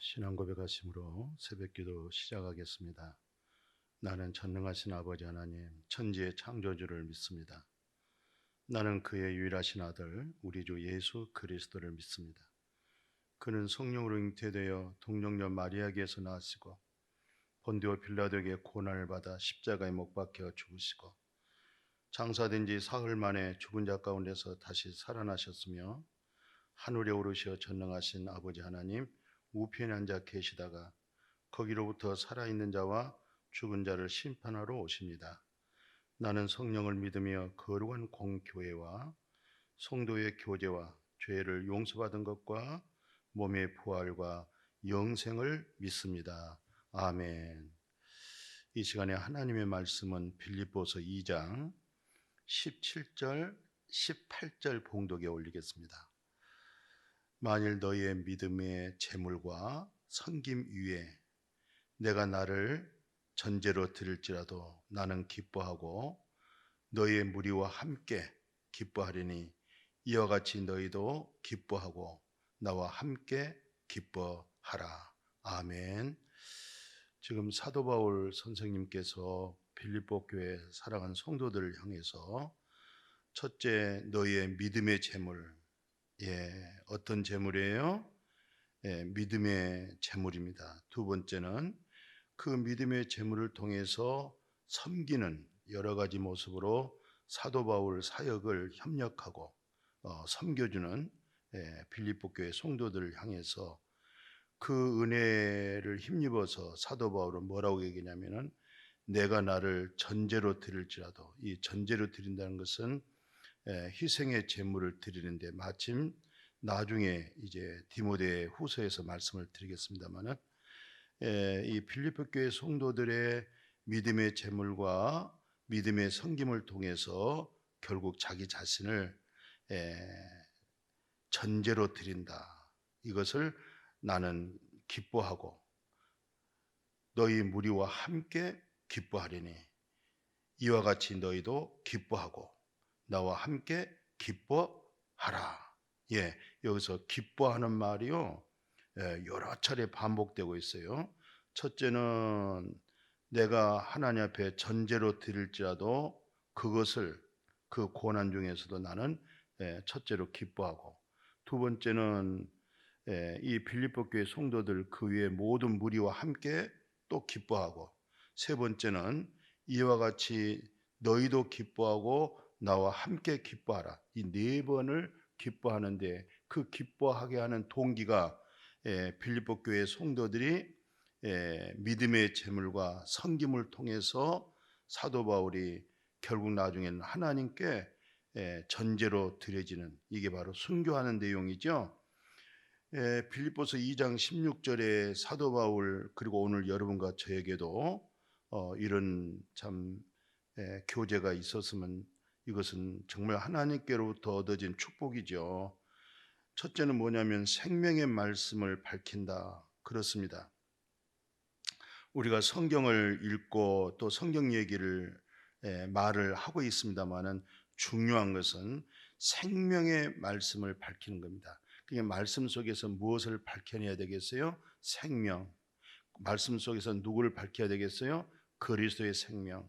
신앙 고백하심으로 새벽기도 시작하겠습니다. 나는 전능하신 아버지 하나님, 천지의 창조주를 믿습니다. 나는 그의 유일하신 아들, 우리 주 예수 그리스도를 믿습니다. 그는 성령으로 잉태되어 동정녀 마리아에게서 나으시고 본디오 빌라도에게 고난을 받아 십자가에 못 박혀 죽으시고 장사된 지 사흘 만에 죽은 자 가운데서 다시 살아나셨으며 하늘에 오르셔 전능하신 아버지 하나님 우편에 앉아 계시다가 거기로부터 살아있는 자와 죽은 자를 심판하러 오십니다. 나는 성령을 믿으며 거룩한 공교회와 성도의 교제와 죄를 용서받은 것과 몸의 부활과 영생을 믿습니다. 아멘. 이 시간에 하나님의 말씀은 빌립보서 2장 17절 18절 봉독에 올리겠습니다. 만일 너희의 믿음의 재물과 섬김 위에 내가 나를 전제로 드릴지라도 나는 기뻐하고 너희의 무리와 함께 기뻐하리니 이와 같이 너희도 기뻐하고 나와 함께 기뻐하라. 아멘. 지금 사도 바울 선생님께서 빌립보 교회 사랑하는 성도들을 향해서 첫째, 너희의 믿음의 재물. 어떤 재물이에요? 믿음의 재물입니다. 두 번째는 그 믿음의 재물을 통해서 섬기는 여러 가지 모습으로 사도 바울 사역을 협력하고 섬겨주는 빌립보 교회 성도들을 향해서 그 은혜를 힘입어서 사도 바울은 뭐라고 얘기냐면은 내가 나를 전제로 드릴지라도, 이 전제로 드린다는 것은 희생의 제물을 드리는데, 마침 나중에 이제 디모데 후서에서 말씀을 드리겠습니다만은 이 빌립보 교회 성도들의 믿음의 제물과 믿음의 섬김을 통해서 결국 자기 자신을 전제로 드린다. 이것을 나는 기뻐하고 너희 무리와 함께 기뻐하리니 이와 같이 너희도 기뻐하고 나와 함께 기뻐하라. 여기서 기뻐하는 말이요, 여러 차례 반복되고 있어요. 첫째는 내가 하나님 앞에 전제로 드릴지라도 그것을 그 고난 중에서도 나는 첫째로 기뻐하고, 두 번째는 이 빌립보 교회 성도들 그 위에 모든 무리와 함께 또 기뻐하고, 세 번째는 이와 같이 너희도 기뻐하고 나와 함께 기뻐하라. 이 네 번을 기뻐하는데 그 기뻐하게 하는 동기가 빌립보 교회 성도들이 믿음의 재물과 섬김을 통해서 사도 바울이 결국 나중에는 하나님께 전제로 드려지는, 이게 바로 순교하는 내용이죠. 빌립보서 2장 16절에 사도 바울, 그리고 오늘 여러분과 저에게도 이런 참 교제가 있었으면 이것은 정말 하나님께로부터 얻어진 축복이죠. 첫째는 뭐냐면 생명의 말씀을 밝힌다. 그렇습니다. 우리가 성경을 읽고 또 성경 얘기를 말을 하고 있습니다만은 중요한 것은 생명의 말씀을 밝히는 겁니다. 그게 말씀 속에서 무엇을 밝혀내야 되겠어요? 생명. 말씀 속에서 누구를 밝혀야 되겠어요? 그리스도의 생명.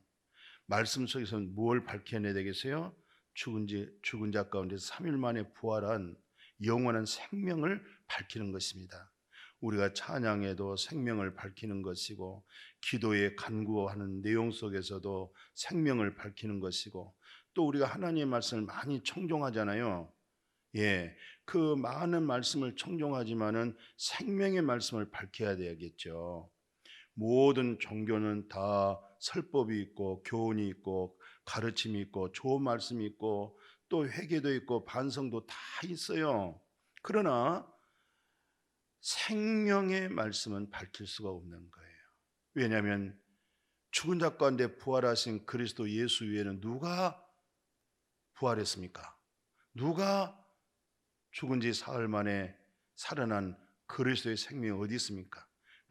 말씀 속에서 무엇을 밝혀내야 되겠어요? 죽은 자 가운데서 3일 만에 부활한 영원한 생명을 밝히는 것입니다. 우리가 찬양에도 생명을 밝히는 것이고, 기도에 간구하는 내용 속에서도 생명을 밝히는 것이고, 또 우리가 하나님의 말씀을 많이 청종하잖아요. 그 많은 말씀을 청종하지만은 생명의 말씀을 밝혀야 되겠죠. 모든 종교는 다 설법이 있고 교훈이 있고 가르침이 있고 좋은 말씀이 있고 또 회개도 있고 반성도 다 있어요. 그러나 생명의 말씀은 밝힐 수가 없는 거예요. 왜냐하면 죽은 자 가운데 부활하신 그리스도 예수 외에는 누가 부활했습니까? 누가 죽은 지 사흘 만에 살아난 그리스도의 생명이 어디 있습니까?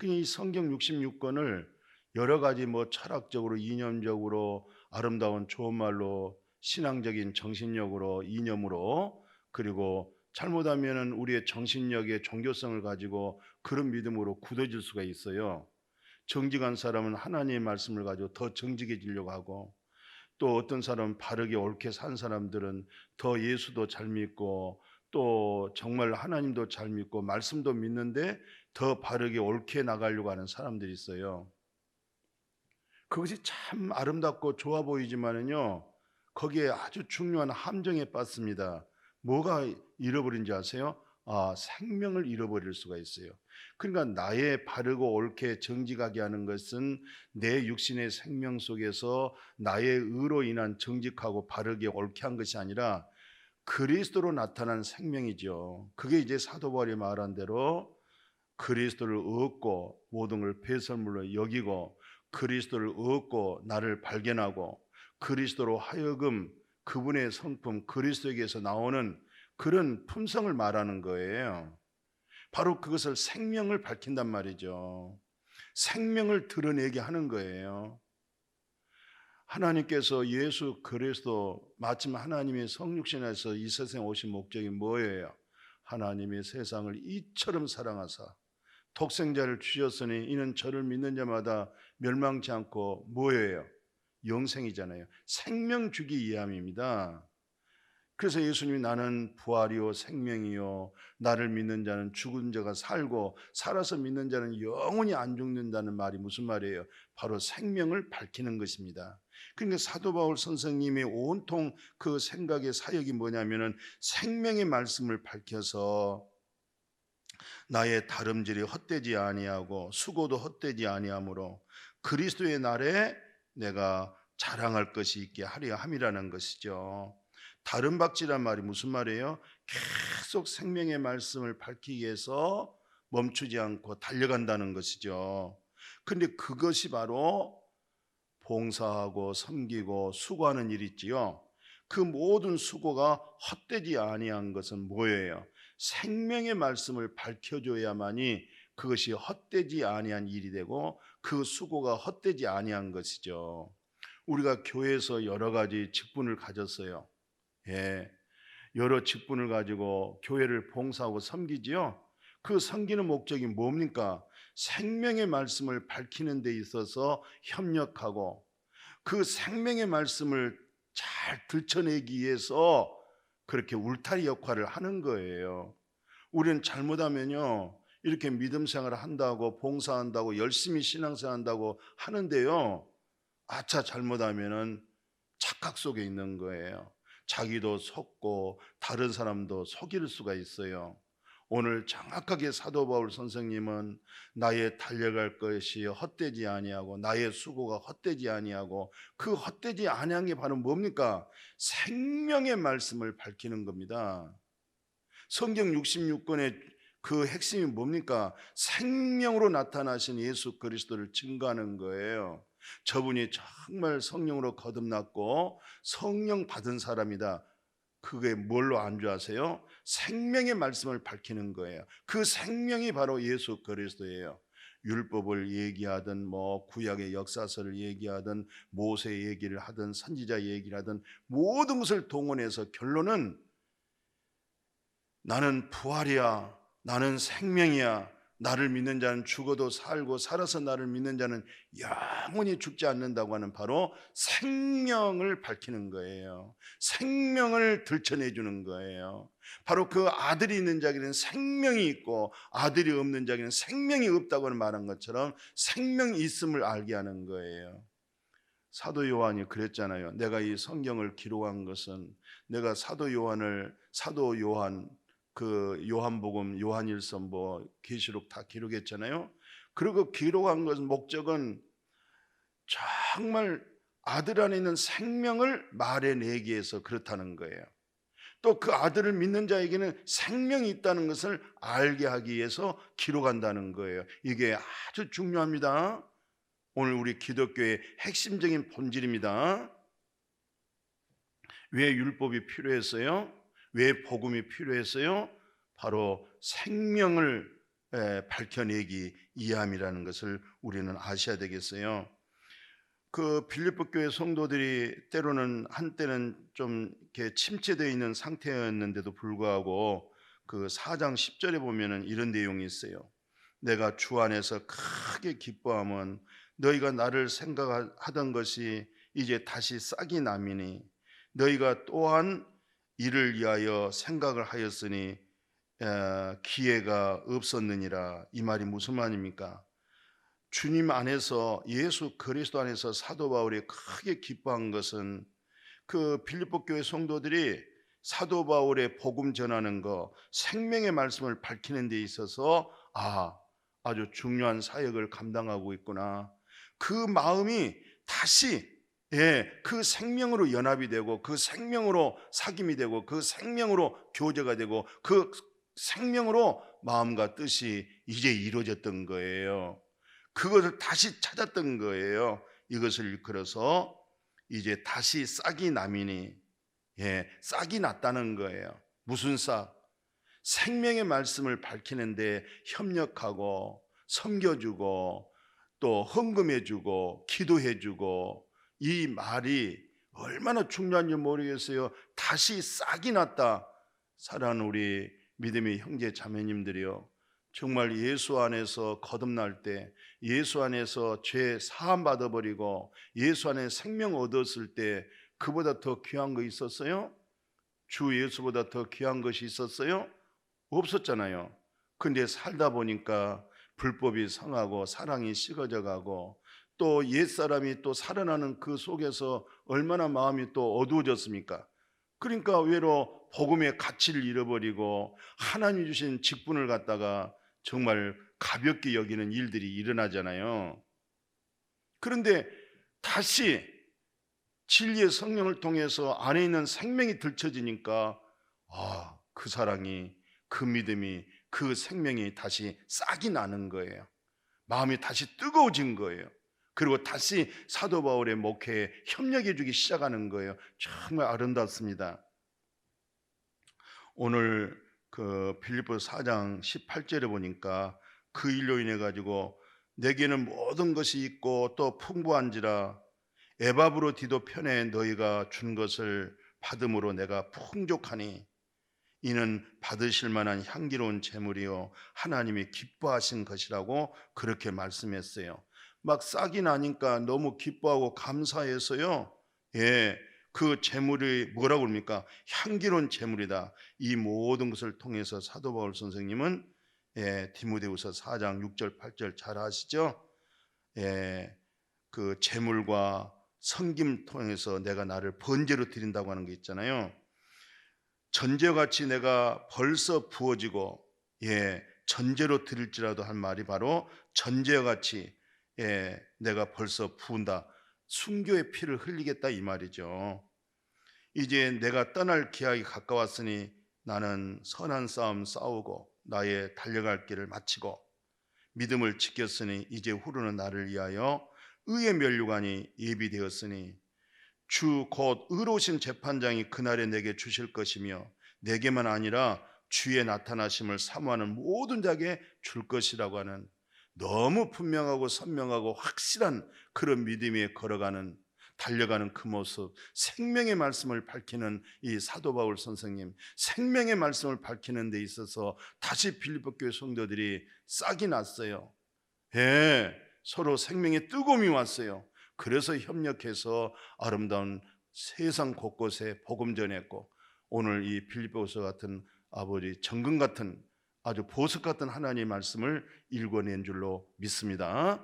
이 성경 66권을 여러 가지 철학적으로, 이념적으로, 아름다운 좋은 말로, 신앙적인 정신력으로, 이념으로, 그리고 잘못하면은 우리의 정신력의 종교성을 가지고 그런 믿음으로 굳어질 수가 있어요. 정직한 사람은 하나님의 말씀을 가지고 더 정직해지려고 하고, 또 어떤 사람은 바르게 옳게 산 사람들은 더 예수도 잘 믿고 또 정말 하나님도 잘 믿고 말씀도 믿는데 더 바르게 옳게 나가려고 하는 사람들이 있어요. 그것이 참 아름답고 좋아 보이지만은요, 거기에 아주 중요한 함정에 빠집니다. 뭐가 잃어버린지 아세요? 생명을 잃어버릴 수가 있어요. 그러니까 나의 바르고 옳게 정직하게 하는 것은 내 육신의 생명 속에서 나의 의로 인한 정직하고 바르게 옳게 한 것이 아니라 그리스도로 나타난 생명이죠. 그게 이제 사도 바울이 말한 대로 그리스도를 얻고 모든 걸 배설물로 여기고, 그리스도를 얻고 나를 발견하고, 그리스도로 하여금 그분의 성품 그리스도에게서 나오는 그런 품성을 말하는 거예요. 바로 그것을 생명을 밝힌단 말이죠. 생명을 드러내게 하는 거예요. 하나님께서 예수 그리스도, 마침 하나님의 성육신에서 이 세상에 오신 목적이 뭐예요? 하나님이 세상을 이처럼 사랑하사 독생자를 주셨으니 이는 저를 믿는 자마다 멸망치 않고 뭐예요? 영생이잖아요. 생명 주기 위함입니다. 그래서 예수님이 나는 부활이요 생명이요 나를 믿는 자는 죽은 자가 살고 살아서 믿는 자는 영원히 안 죽는다는 말이 무슨 말이에요? 바로 생명을 밝히는 것입니다. 그러니까 사도 바울 선생님의 온통 그 생각의 사역이 뭐냐면은 생명의 말씀을 밝혀서 나의 다름질이 헛되지 아니하고 수고도 헛되지 아니하므로 그리스도의 날에 내가 자랑할 것이 있게 하려 함이라는 것이죠. 다름박지란 말이 무슨 말이에요? 계속 생명의 말씀을 밝히기 위해서 멈추지 않고 달려간다는 것이죠. 근데 그것이 바로 봉사하고 섬기고 수고하는 일이지요. 그 모든 수고가 헛되지 아니한 것은 뭐예요? 생명의 말씀을 밝혀줘야만이 그것이 헛되지 아니한 일이 되고 그 수고가 헛되지 아니한 것이죠. 우리가 교회에서 여러 가지 직분을 가졌어요. 예, 여러 직분을 가지고 교회를 봉사하고 섬기지요. 그 섬기는 목적이 뭡니까? 생명의 말씀을 밝히는 데 있어서 협력하고 그 생명의 말씀을 잘 들춰내기 위해서 그렇게 울타리 역할을 하는 거예요. 우리는 잘못하면요, 이렇게 믿음 생활을 한다고 봉사한다고 열심히 신앙생활 한다고 하는데요, 아차 잘못하면은 착각 속에 있는 거예요. 자기도 속고 다른 사람도 속일 수가 있어요. 오늘 정확하게 사도 바울 선생님은 나의 달려갈 것이 헛되지 아니하고 나의 수고가 헛되지 아니하고 그 헛되지 아니한 게 바로 뭡니까? 생명의 말씀을 밝히는 겁니다. 성경 66권의 그 핵심이 뭡니까? 생명으로 나타나신 예수 그리스도를 증거하는 거예요. 저분이 정말 성령으로 거듭났고 성령 받은 사람이다. 그게 뭘로 안주하세요? 생명의 말씀을 밝히는 거예요. 그 생명이 바로 예수 그리스도예요. 율법을 얘기하든 뭐 구약의 역사서를 얘기하든 모세 얘기를 하든 선지자 얘기를 하든 모든 것을 동원해서 결론은 나는 부활이야, 나는 생명이야, 나를 믿는 자는 죽어도 살고 살아서 나를 믿는 자는 영원히 죽지 않는다고 하는 바로 생명을 밝히는 거예요. 생명을 들춰내주는 거예요. 바로 그 아들이 있는 자에게는 생명이 있고 아들이 없는 자에게는 생명이 없다고 말한 것처럼 생명이 있음을 알게 하는 거예요. 사도 요한이 그랬잖아요. 내가 이 성경을 기록한 것은 내가 사도 요한 그 요한복음, 요한일서, 뭐 계시록 다 기록했잖아요. 그리고 기록한 것은 목적은 정말 아들 안에 있는 생명을 말해내기 위해서 그렇다는 거예요. 또 그 아들을 믿는 자에게는 생명이 있다는 것을 알게 하기 위해서 기록한다는 거예요. 이게 아주 중요합니다. 오늘 우리 기독교의 핵심적인 본질입니다. 왜 율법이 필요했어요? 왜 복음이 필요했어요? 바로 생명을 밝혀내기 위함이라는 것을 우리는 아셔야 되겠어요. 그 빌립보 교회 성도들이 때로는 한때는 좀 이렇게 침체되어 있는 상태였는데도 불구하고 그 4장 10절에 보면은 이런 내용이 있어요. 내가 주 안에서 크게 기뻐함은 너희가 나를 생각하던 것이 이제 다시 싹이 나미니 너희가 또한 이를 위하여 생각을 하였으니 기회가 없었느니라. 이 말이 무슨 말입니까? 주님 안에서, 예수 그리스도 안에서 사도 바울이 크게 기뻐한 것은 그 빌립보 교회 성도들이 사도 바울의 복음 전하는 거, 생명의 말씀을 밝히는 데 있어서 아주 중요한 사역을 감당하고 있구나. 그 마음이 다시 그 생명으로 연합이 되고, 그 생명으로 사귐이 되고, 그 생명으로 교제가 되고, 그 생명으로 마음과 뜻이 이제 이루어졌던 거예요. 그것을 다시 찾았던 거예요. 이것을 일컬어서 이제 다시 싹이 나미니, 싹이 났다는 거예요. 무슨 싹? 생명의 말씀을 밝히는데 협력하고 섬겨주고 또 헌금해주고 기도해주고, 이 말이 얼마나 중요한지 모르겠어요. 다시 싹이 났다. 사랑하는 우리 믿음의 형제 자매님들이요, 정말 예수 안에서 거듭날 때, 예수 안에서 죄 사함 받아버리고 예수 안에 생명 얻었을 때 그보다 더 귀한 거 있었어요? 주 예수보다 더 귀한 것이 있었어요? 없었잖아요. 근데 살다 보니까 불법이 성하고 사랑이 식어져 가고, 또 옛사람이 또 살아나는 그 속에서 얼마나 마음이 또 어두워졌습니까? 그러니까 외로 복음의 가치를 잃어버리고 하나님 주신 직분을 갖다가 정말 가볍게 여기는 일들이 일어나잖아요. 그런데 다시 진리의 성령을 통해서 안에 있는 생명이 들춰지니까 그 사랑이, 그 믿음이, 그 생명이 다시 싹이 나는 거예요. 마음이 다시 뜨거워진 거예요. 그리고 다시 사도 바울의 목회에 협력해 주기 시작하는 거예요. 정말 아름답습니다. 오늘 그 빌립보 4장 18절에 보니까 그 일로 인해 가지고 내게는 모든 것이 있고 또 풍부한지라 에바브로 디도 편에 너희가 준 것을 받음으로 내가 풍족하니 이는 받으실 만한 향기로운 제물이요 하나님이 기뻐하신 것이라고 그렇게 말씀했어요. 막 싹이 나니까 너무 기뻐하고 감사해서요, 그 제물이 뭐라고 합니까? 향기로운 제물이다. 이 모든 것을 통해서 사도 바울 선생님은 디모데후서 4장 6절 8절 잘 아시죠? 그 제물과 섬김 통해서 내가 나를 번제로 드린다고 하는 게 있잖아요. 전제와 같이 내가 벌써 부어지고 전제로 드릴지라도 한 말이 바로 전제와 같이 내가 벌써 부은다. 순교의 피를 흘리겠다 이 말이죠. 이제 내가 떠날 기약이 가까웠으니 나는 선한 싸움 싸우고 나의 달려갈 길을 마치고 믿음을 지켰으니 이제 후로는 나를 위하여 의의 면류관이 예비되었으니 주 곧 의로우신 재판장이 그날에 내게 주실 것이며 내게만 아니라 주의 나타나심을 사모하는 모든 자에게 줄 것이라고 하는 너무 분명하고 선명하고 확실한 그런 믿음에 걸어가는, 달려가는 그 모습, 생명의 말씀을 밝히는 이 사도 바울 선생님, 생명의 말씀을 밝히는 데 있어서 다시 빌립보 교회 성도들이 싹이 났어요. 서로 생명의 뜨거움이 왔어요. 그래서 협력해서 아름다운 세상 곳곳에 복음 전했고, 오늘 이 빌립보서 같은 아버지 정금 같은 아주 보석 같은 하나님의 말씀을 읽어낸 줄로 믿습니다.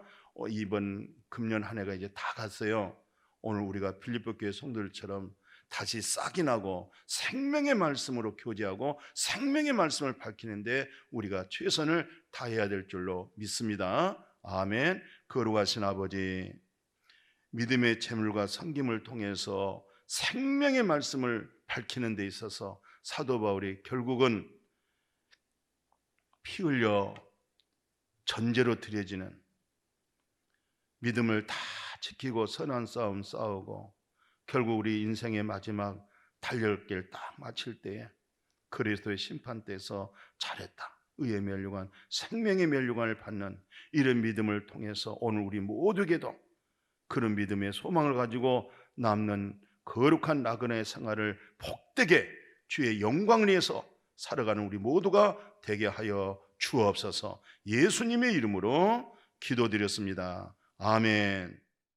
이번 금년 한 해가 이제 다 갔어요. 오늘 우리가 빌립보 교회 성도들처럼 다시 싹이 나고 생명의 말씀으로 교제하고 생명의 말씀을 밝히는데 우리가 최선을 다해야 될 줄로 믿습니다. 아멘. 거룩하신 아버지, 믿음의 제물과 섬김을 통해서 생명의 말씀을 밝히는 데 있어서 사도 바울이 결국은 피 흘려 전제로 드려지는 믿음을 다 지키고 선한 싸움 싸우고 결국 우리 인생의 마지막 달려길 딱 마칠 때에 그리스도의 심판대에서 잘했다, 의의 면류관, 생명의 면류관을 받는 이런 믿음을 통해서 오늘 우리 모두에게도 그런 믿음의 소망을 가지고 남는 거룩한 나그네의 생활을 복되게 주의 영광을 위해서 살아가는 우리 모두가 되게 하여 주옵소서. 예수님의 이름으로 기도드렸습니다. 아멘.